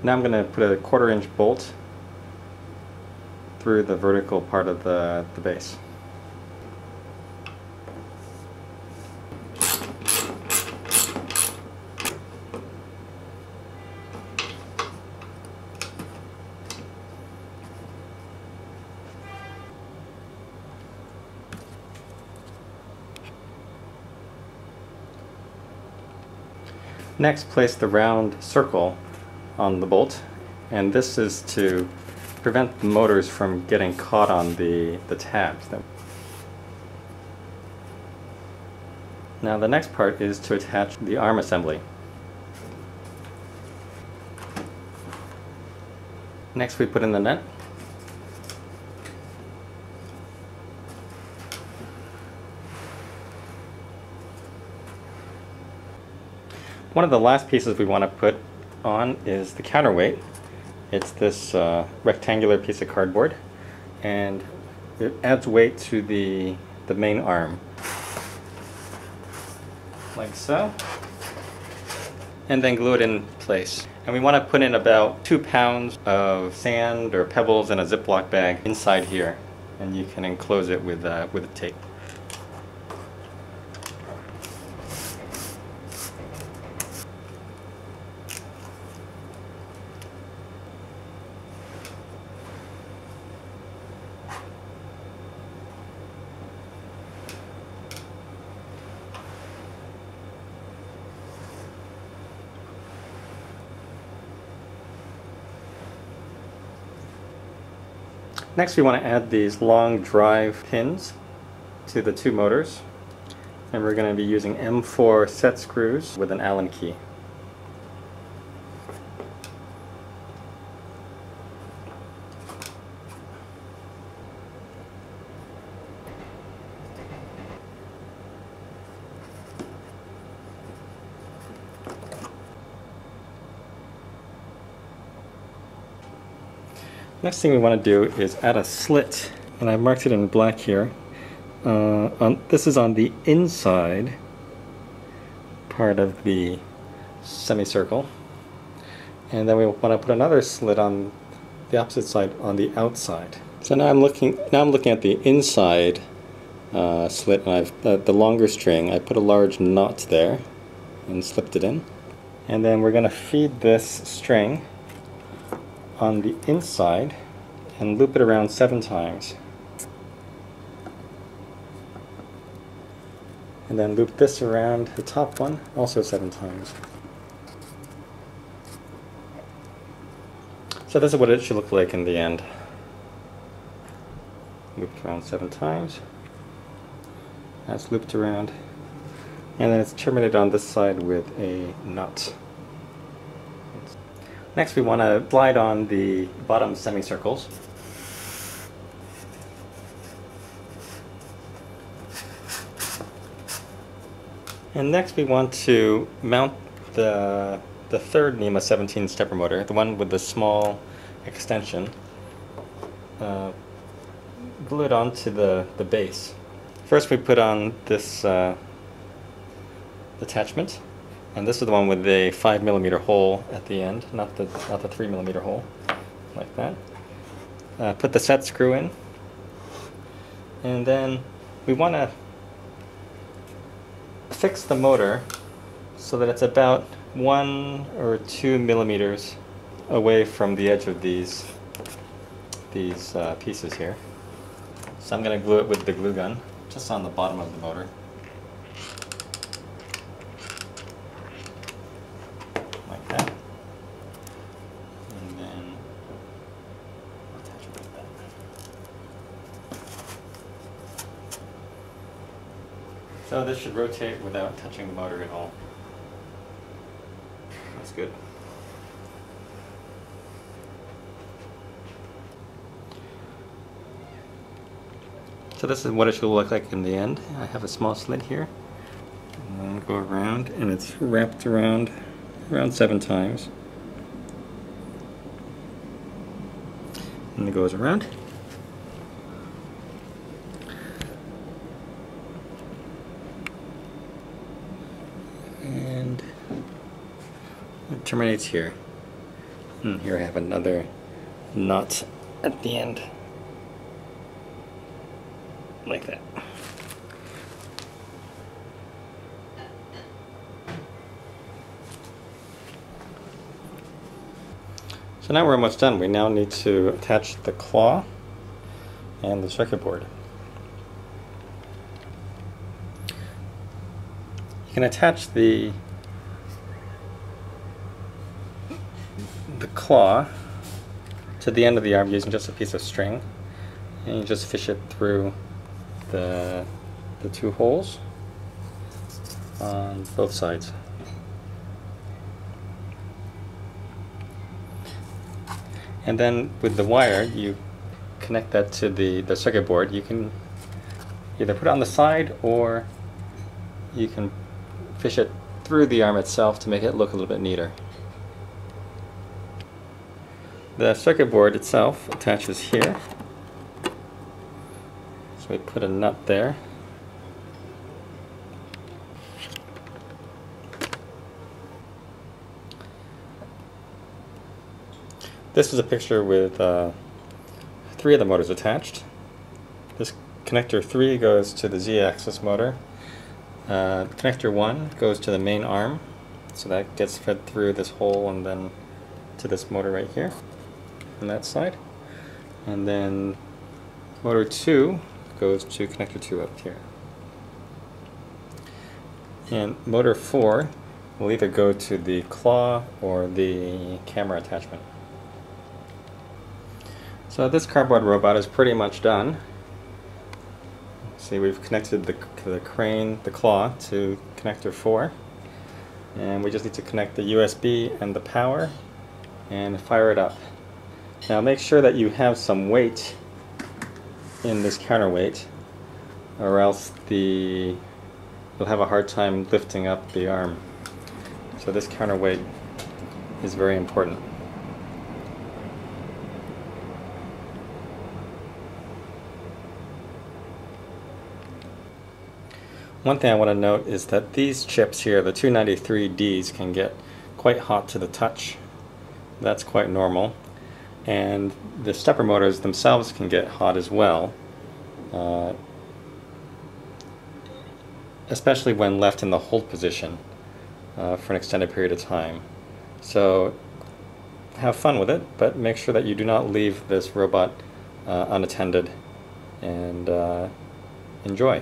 Now I'm going to put a 1/4 inch bolt through the vertical part of the base. Next, place the round circle on the bolt, and this is to prevent the motors from getting caught on the tabs. Now the next part is to attach the arm assembly. Next we put in the nut. One of the last pieces we want to put on is the counterweight. It's this rectangular piece of cardboard, and it adds weight to the main arm. Like so. And then glue it in place. And we want to put in about 2 pounds of sand or pebbles in a Ziploc bag inside here. And you can enclose it with a tape. Next we want to add these long drive pins to the 2 motors, and we're going to be using M4 set screws with an Allen key. Next thing we want to do is add a slit, and I marked it in black here. This is on the inside part of the semicircle, and then we want to put another slit on the opposite side on the outside. So now I'm looking at the inside slit, and I've the longer string. I put a large knot there and slipped it in, and then we're going to feed this string on the inside and loop it around 7 times. And then loop this around the top one, also 7 times. So this is what it should look like in the end. Looped around 7 times. That's looped around. And then it's terminated on this side with a nut. Next we want to slide on the bottom semicircles. And next we want to mount the third NEMA 17 stepper motor, the one with the small extension. Glue it onto the base. First we put on this attachment. And this is the one with the 5mm hole at the end, not the 3mm hole, like that. Put the set screw in, and then we want to fix the motor so that it's about 1 or 2 millimeters away from the edge of these pieces here. So I'm going to glue it with the glue gun just on the bottom of the motor. So this should rotate without touching the motor at all. That's good. So this is what it should look like in the end. I have a small slit here. And then go around, and it's wrapped around 7 times. And it goes around. And it terminates here. And here I have another nut at the end, like that. So now we're almost done. We now need to attach the claw and the circuit board. You can attach the claw to the end of the arm using just a piece of string, and you just fish it through the two holes on both sides. And then with the wire, you connect that to the circuit board. You can either put it on the side, or you can fish it through the arm itself to make it look a little bit neater. The circuit board itself attaches here. So we put a nut there. This is a picture with 3 of the motors attached. This connector 3 goes to the Z-axis motor. Connector 1 goes to the main arm, so that gets fed through this hole and then to this motor right here on that side. And then motor 2 goes to connector 2 up here. And motor 4 will either go to the claw or the camera attachment. So this cardboard robot is pretty much done. See, we've connected the crane, the claw, to connector 4. And we just need to connect the USB and the power and fire it up. Now make sure that you have some weight in this counterweight, or else you'll have a hard time lifting up the arm. So this counterweight is very important. One thing I want to note is that these chips here, the 293Ds, can get quite hot to the touch. That's quite normal. And the stepper motors themselves can get hot as well, especially when left in the hold position for an extended period of time. So have fun with it, but make sure that you do not leave this robot unattended, and enjoy.